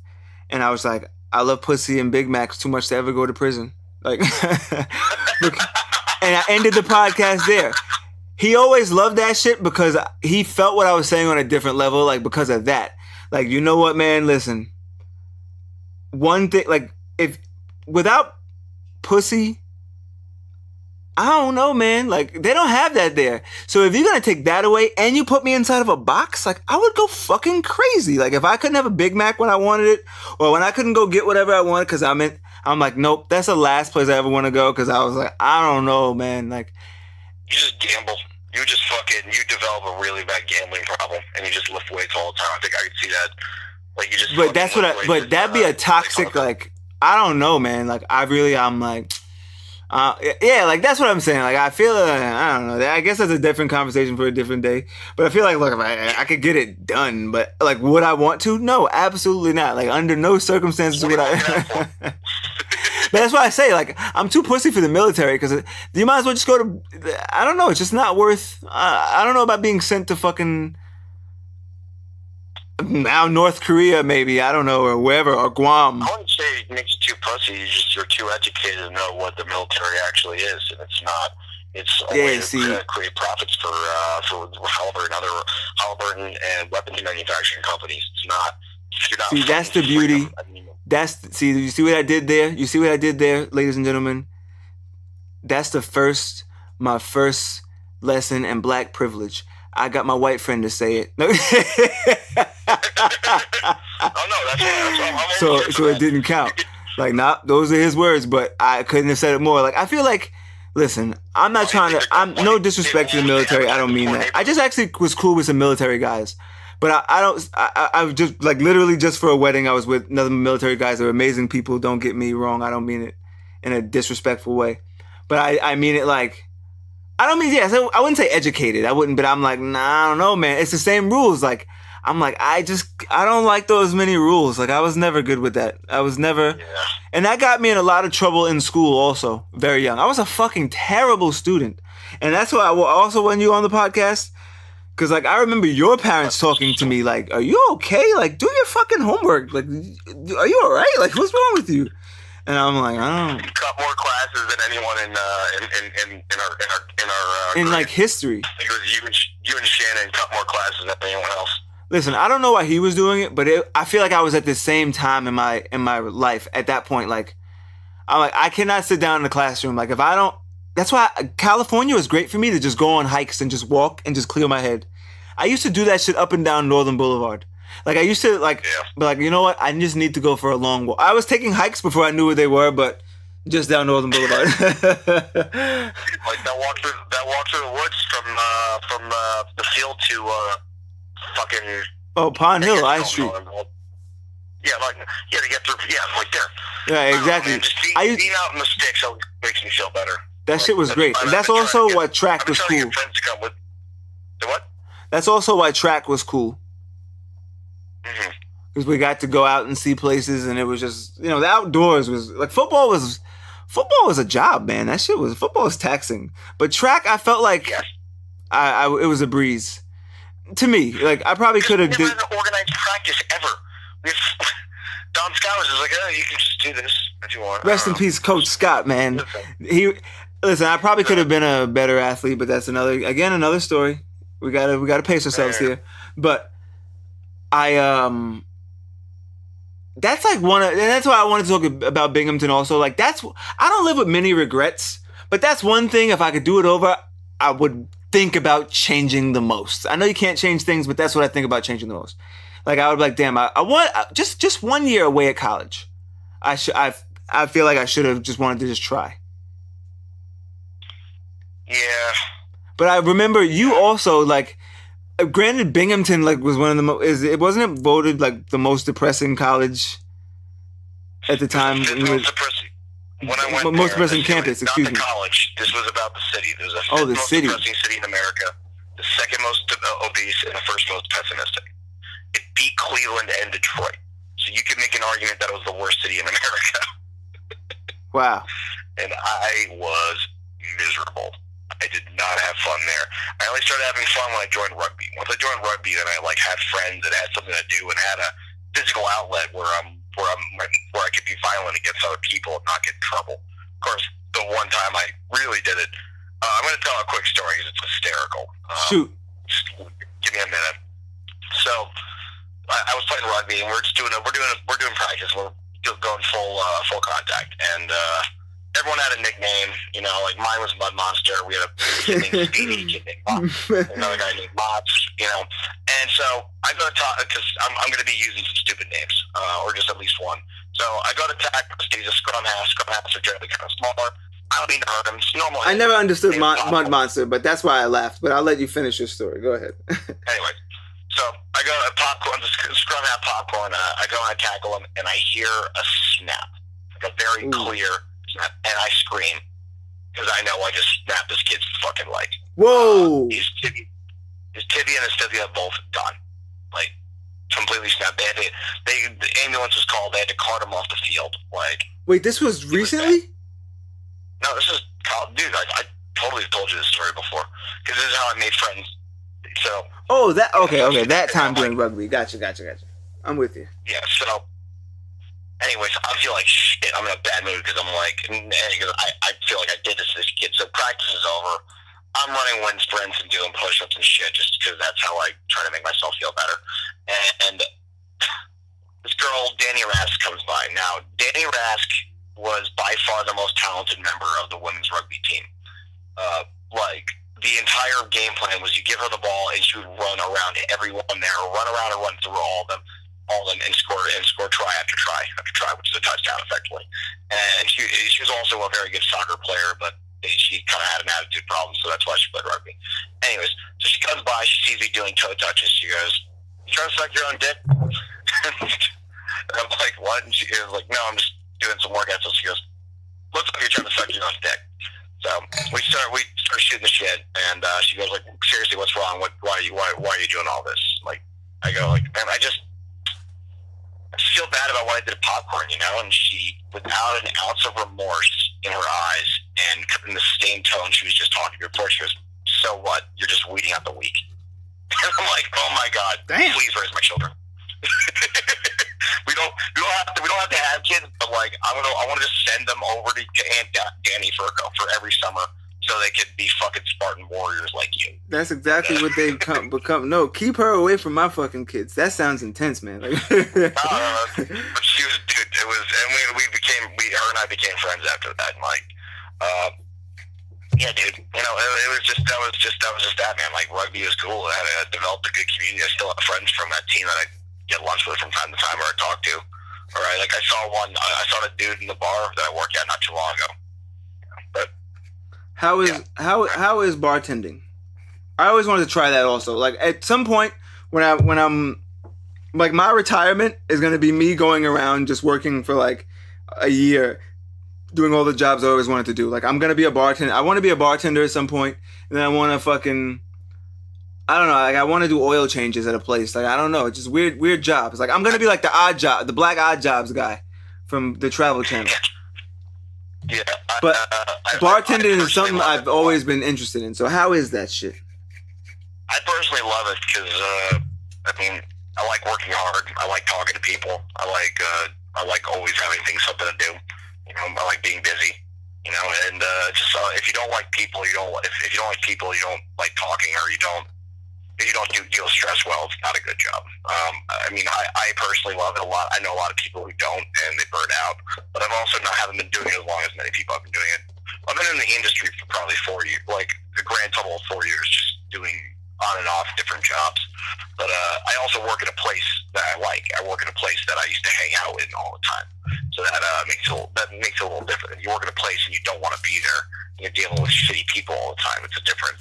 And I was like, I love pussy and Big Macs too much to ever go to prison. Like, and I ended the podcast there. He always loved that shit because he felt what I was saying on a different level, like, because of that. Like, you know what, man? Listen. One thing, like, if without pussy, I don't know, man. Like, they don't have that there. So if you're gonna take that away and you put me inside of a box, like, I would go fucking crazy. Like, if I couldn't have a Big Mac when I wanted it, or when I couldn't go get whatever I wanted, because I'm like, nope, that's the last place I ever want to go. Because I was like, I don't know, man. Like, you just gamble. You just you develop a really bad gambling problem, and you just lift weights all the time. I think I could see that. Like, you just. But that's but that'd be a toxic, like, I don't know, man. Like, I'm like, yeah, like, that's what I'm saying. Like, I feel, I don't know. I guess that's a different conversation for a different day. But I feel like, look, if I could get it done, but, like, would I want to? No, absolutely not. Like, under no circumstances would I. But that's why I say, like, I'm too pussy for the military, because you might as well just go to, I don't know, it's just not worth, I don't know about being sent to fucking, now North Korea, maybe, I don't know, or wherever, or Guam. I wouldn't say it makes you too pussy, you're too educated to know what the military actually is, and it's not. It's a way to create profits for Halliburton and weapons manufacturing companies. It's not. See, that's the beauty. You see what I did there? You see what I did there, ladies and gentlemen? That's my first lesson in black privilege. I got my white friend to say it. So it didn't count. Like, those are his words, but I couldn't have said it more. Like, I feel like, listen, I'm not trying to, I'm no disrespect to the military. I don't mean that. I just actually was cool with some military guys. But I was just, like, literally just for a wedding, I was with another military guys. They're amazing people. Don't get me wrong. I don't mean it in a disrespectful way. But I mean it like, I don't mean, so I wouldn't say educated. I wouldn't, but I'm like, nah, I don't know, man. It's the same rules. Like, I'm like, I don't like those many rules. Like, I was never good with that. I was never, and that got me in a lot of trouble in school also, very young. I was a fucking terrible student. And that's why I also, when you on the podcast, because, like, I remember your parents talking to me, like, are you okay? Like, do your fucking homework. Like, are you all right? Like, what's wrong with you? And I'm like, I don't know. You cut more classes than anyone in our like, history. It was you and Shannon cut more classes than anyone else. Listen, I don't know why he was doing it, but I feel like I was at the same time in my life at that point. Like, I'm like, I cannot sit down in the classroom. Like, if I don't, that's why California was great for me to just go on hikes and just walk and just clear my head. I used to do that shit up and down Northern Boulevard. Like, I used to, like, be like, you know what? I just need to go for a long walk. I was taking hikes before I knew what they were, but Just down Northern Boulevard. Like that walk through the woods from the field to fucking Oh, Pond Hill, I Street. Yeah, like yeah, to get through. Yeah, right there. Yeah, exactly. Know, just being out in the sticks makes me feel better. That like, shit was great, and that's also why track was cool. Friends to come with. The what? That's also why track was cool. Mm-hmm. Because we got to go out and see places, and it was just, the outdoors was like football was a job, man. That shit was football was taxing, but track I felt like yes. it was a breeze to me. Like I probably could have did an organized practice ever. Don Scott was just like, oh, you can just do this if you want. Rest in peace, Coach Scott, man. Listen. I probably could have been a better athlete, but that's another story. We gotta pace ourselves here, but that's like and that's why I wanted to talk about Binghamton also. Like I don't live with many regrets, but that's one thing, if I could do it over, I would think about changing the most. I know you can't change things, but that's what I think about changing the most. Like I would be like, damn, I want just 1 year away at college. I feel like I should have just wanted to just try. Yeah. But I remember you also, like, granted, Binghamton like was one of the most. It wasn't it voted like the most depressing college at the time. Most depressing. When I went most depressing campus. Excuse me. Not the college. This was about the city. It was the most city. Depressing city in America. The second most obese and the first most pessimistic. It beat Cleveland and Detroit. So you could make an argument that it was the worst city in America. Wow. And I was miserable. I did not have fun there. I only started having fun when I joined rugby. Once I joined rugby, then I had friends that had something to do and had a physical outlet where I could be violent against other people and not get in trouble. Of course, the one time I really did it, I'm going to tell a quick story because it's hysterical. Shoot. Give me a minute. So I was playing rugby and we're doing practice. We're going full contact and. Everyone had a nickname, like mine was Mud Monster. We had a kid named Speedy, kid named Bob, another guy named Mops, And so I go to talk, because I'm going to be using some stupid names, or just at least one. So I go to tackle. He's a scrum half. Scrum halves are generally kind of smaller. I don't mean to hurt him. It's normal. I never understood Mud Monster, but that's why I laughed. But I'll let you finish your story. Go ahead. Anyway, so I go to popcorn, the scrum half popcorn. I go and I tackle him, and I hear a snap, like a very clear. And I scream because I know I just snapped this kid's fucking leg. Whoa! His tibia and his fibula both done, like completely snapped. The ambulance was called. They had to cart him off the field. Like, wait, this was recently? No, this is dude. I totally told you this story before because this is how I made friends. So. Oh, that okay. That time during rugby. Gotcha. I'm with you. Yeah. So. Anyways, I feel like shit. I'm in a bad mood because I'm like, I feel like I did this to this kid. So practice is over. I'm running wind sprints and doing push-ups and shit just because that's how I try to make myself feel better. And this girl, Danny Rask, comes by. Now, Danny Rask was by far the most talented member of the women's rugby team. The entire game plan was you give her the ball and she would run around everyone there, or run around or run through all of them and score try after try, which is a touchdown effectively. And she was also a very good soccer player, but she kind of had an attitude problem, so that's why she played rugby. Anyways, so she comes by, she sees me doing toe touches. She goes, "You trying to suck your own dick?" And I'm like, "What?" And she was like, "No, I'm just doing some workouts." So she goes, "Looks like you're trying to suck your own dick." So we start shooting the shit, and she goes like, "Seriously, what's wrong? Why are you doing all this?" Like, I go like, "Man, I just feel bad about why I did popcorn, and she, without an ounce of remorse in her eyes and in the same tone she was just talking before, she goes, "So what? You're just weeding out the weak." And I'm like, "Oh my God, damn. Please raise my children." we don't have to have kids, but like I want to just send them over to Aunt Danny for every summer so they could be fucking Spartan warriors like you. That's exactly what they become. No, keep her away from my fucking kids. That sounds intense, man. But she was, dude. It was, and her and I became friends after that. And like, yeah, dude. It was just that, man. Like, rugby was cool. I developed a good community. I still have friends from that team that I get lunch with from time to time or I talk to. All right, like I saw a dude in the bar that I worked at not too long ago. But How is yeah, how is bartending? I always wanted to try that also. Like at some point when I'm like my retirement is gonna be me going around just working for like a year, doing all the jobs I always wanted to do. Like I'm gonna be a bartender. I want to be a bartender at some point, and then I want to fucking I don't know. Like I want to do oil changes at a place. Like I don't know. It's just weird jobs. Like I'm gonna be like the odd job, the black odd jobs guy from the Travel Channel. yeah. But bartending is personally something love I've it. always been interested in. So how is that shit? I personally love it because I mean I like working hard. I like talking to people. I like always having something to do. You know, I like being busy. You know, and just if you don't like people, you don't. If you don't like people, you don't like talking, or if you don't deal with stress well, it's not a good job. I mean, I personally love it a lot. I know a lot of people who don't, and they burn out. But I've also haven't been doing it as long as many people have been doing it. I've been in the industry for probably 4 years, like a grand total of 4 years, just doing on and off different jobs. But I also work at a place that I like. I work at a place that I used to hang out in all the time. So that makes it a little different. If you work at a place and you don't want to be there, and you're dealing with shitty people all the time. It's a different.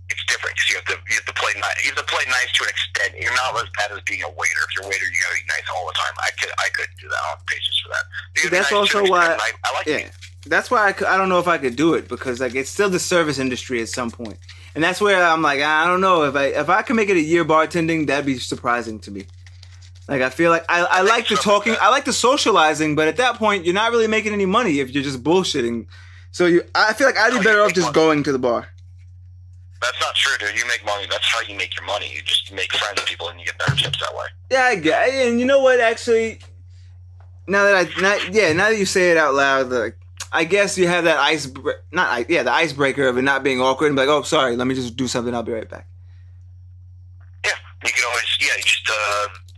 It's different because you have to play nice. You have to play nice to an extent. You're not as bad as being a waiter. If you're a waiter, you got to be nice all the time. I couldn't do that. I don't have patience for that. That's also why. I like. Yeah, that's why I don't know if I could do it because like it's still the service industry at some point, and that's where I'm like I don't know if I can make it a year bartending, that'd be surprising to me. Like I feel like I like the talking, I like the socializing, but at that point you're not really making any money if you're just bullshitting. So I feel like I'd be better off just going to the bar. That's not true, dude. You make money. That's how you make your money. You just make friends with people and you get better tips that way. Yeah, I get. And you know what? Actually, now that you say it out loud, like, I guess you have that the icebreaker of it not being awkward and be like, oh, sorry, let me just do something. I'll be right back. Yeah, you can always. Yeah, you just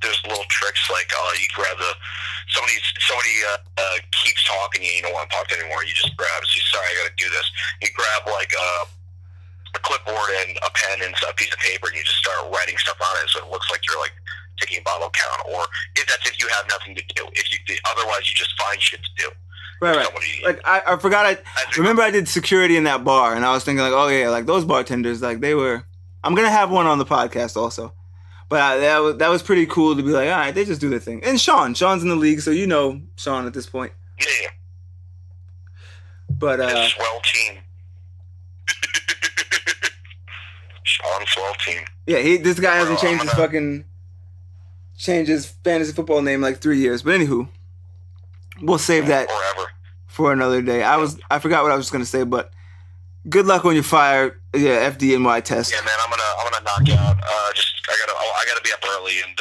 there's little tricks like you grab somebody keeps talking and you don't want to talk to anymore. You just grab. So sorry, I got to do this. You grab like a clipboard and a pen and a piece of paper, and you just start writing stuff on it, so it looks like you're like taking a bottle count. Or if you have nothing to do. Otherwise, you just find shit to do. Right. Like I forgot. I remember I did security in that bar, and I was thinking like, oh yeah, like those bartenders, like they were. I'm gonna have one on the podcast also, but that was pretty cool to be like, all right, they just do their thing. And Sean's in the league, so you know Sean at this point. Yeah. But swell team. Sean swell team. Yeah, this guy hasn't changed his fantasy football name like 3 years. But anywho, we'll save that for another day. I forgot what I was gonna say, but good luck on your fire. Yeah, FDNY test. Yeah, man, I'm gonna knock out. I gotta be up early and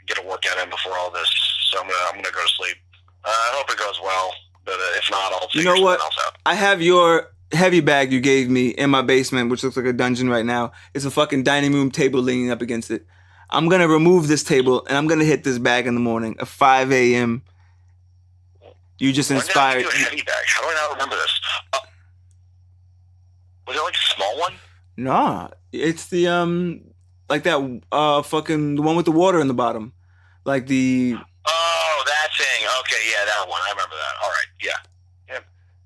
get a workout in before all this. So I'm gonna go to sleep. I hope it goes well, but if not, I'll figure something else out. I have your heavy bag you gave me in my basement, which looks like a dungeon right now. It's a fucking dining room table leaning up against it. I'm gonna remove this table and I'm gonna hit this bag in the morning at 5 a.m. You just inspired. When did I give you a heavy bag? How do I not remember this? Was it like a small one? Nah, it's the like that fucking the one with the water in the bottom, like the. Oh, that thing. Okay, yeah, that one. I remember that. All right, yeah.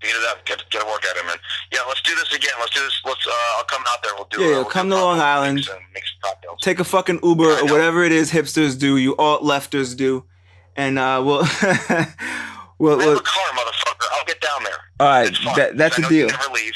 Beat it up. Get a workout in, man. Yeah, let's do this again. Let's do this. I'll come out there. We'll do it. Yeah, come to Long Island. Make some cocktails. Take a fucking Uber or whatever it is hipsters do, you alt-lefters do, and we'll we have a car, motherfucker. I'll get down there. All right, that's a deal. You never leave.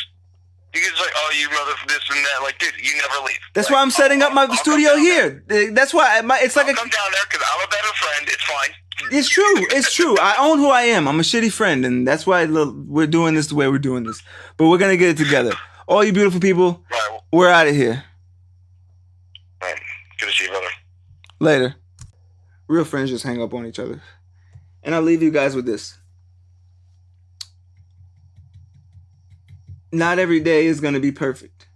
You guys like, oh, you mother this and that. Like, dude, you never leave. That's why I'm setting up my studio here. That's why it's like I'll come down there because I'm a better friend. It's fine. It's true. It's true. I own who I am. I'm a shitty friend, and that's why we're doing this the way we're doing this. But we're gonna get it together. All you beautiful people, right, we're out of here. All right. Good to see you, brother. Later. Real friends just hang up on each other. And I'll leave you guys with this. Not every day is gonna be perfect.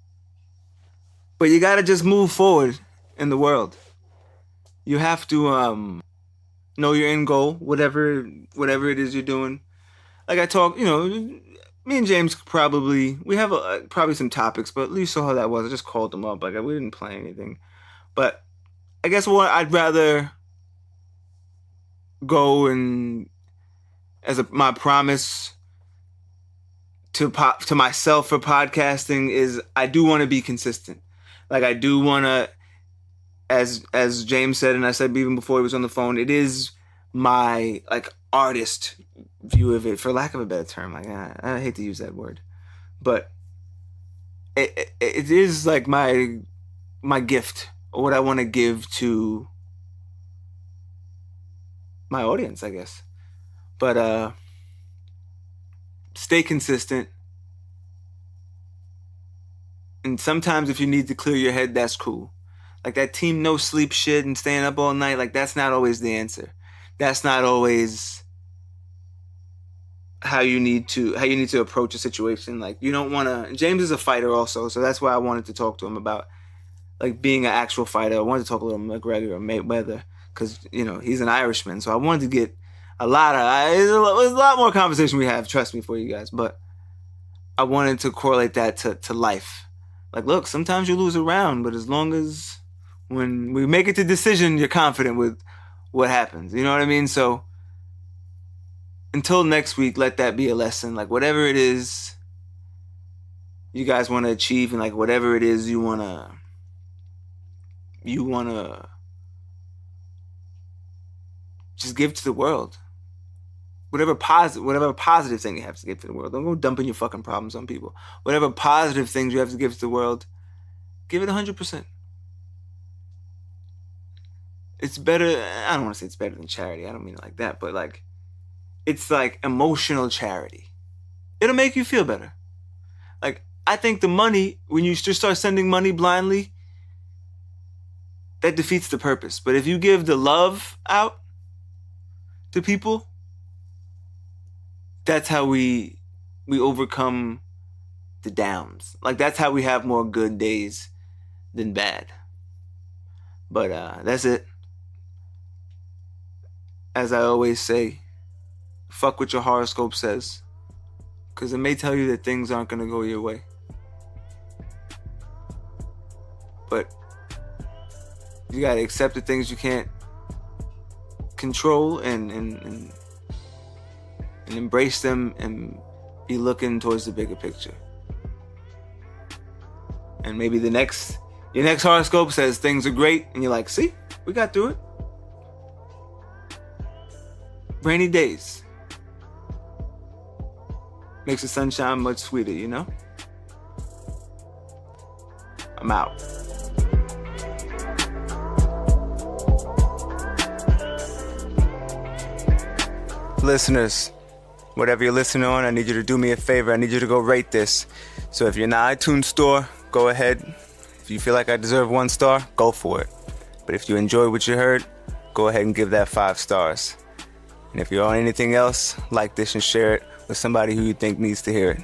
But you gotta just move forward in the world. You have to know your end goal, whatever it is you're doing. Like I talk, me and James we have probably some topics, but you saw how that was. I just called them up. Like we didn't plan anything. But I guess I'd rather go and my promise to myself for podcasting is I do want to be consistent. Like I do want to, as James said, and I said even before he was on the phone, it is my like artist view of it, for lack of a better term. Like I hate to use that word, but it is like my gift, or what I want to give to my audience, I guess. But stay consistent. And sometimes if you need to clear your head, that's cool. Like that team no sleep shit and staying up all night, like that's not always the answer. That's not always how you need to approach a situation. Like you don't want to. James is a fighter also, so that's why I wanted to talk to him about like being an actual fighter. I wanted to talk a little McGregor or Mayweather because he's an Irishman, so I wanted to get a lot of. There's a lot more conversation we have. Trust me, for you guys, but I wanted to correlate that to life. Like, look, sometimes you lose a round, but as long as when we make it to decision, you're confident with what happens. You know what I mean? So until next week, let that be a lesson. Like whatever it is you guys want to achieve, and like whatever it is you wanna just give to the world. Whatever positive thing you have to give to the world. Don't go dumping your fucking problems on people. Whatever positive things you have to give to the world, give it 100%. It's better. I don't want to say it's better than charity. I don't mean it like that. But like, it's like emotional charity. It'll make you feel better. Like, I think the money, when you just start sending money blindly, that defeats the purpose. But if you give the love out to people, that's how we overcome the downs. Like that's how we have more good days than bad. But that's it. As I always say, fuck what your horoscope says, because it may tell you that things aren't going to go your way. But you got to accept the things you can't control and embrace them and be looking towards the bigger picture. And maybe your next horoscope says things are great and you're like, see, we got through it. Rainy days makes the sunshine much sweeter, I'm out. Listeners, whatever you're listening on, I need you to do me a favor. I need you to go rate this. So if you're in the iTunes store, go ahead. If you feel like I deserve 1 star, go for it. But if you enjoyed what you heard, go ahead and give that 5 stars. And if you're on anything else, like this and share it with somebody who you think needs to hear it.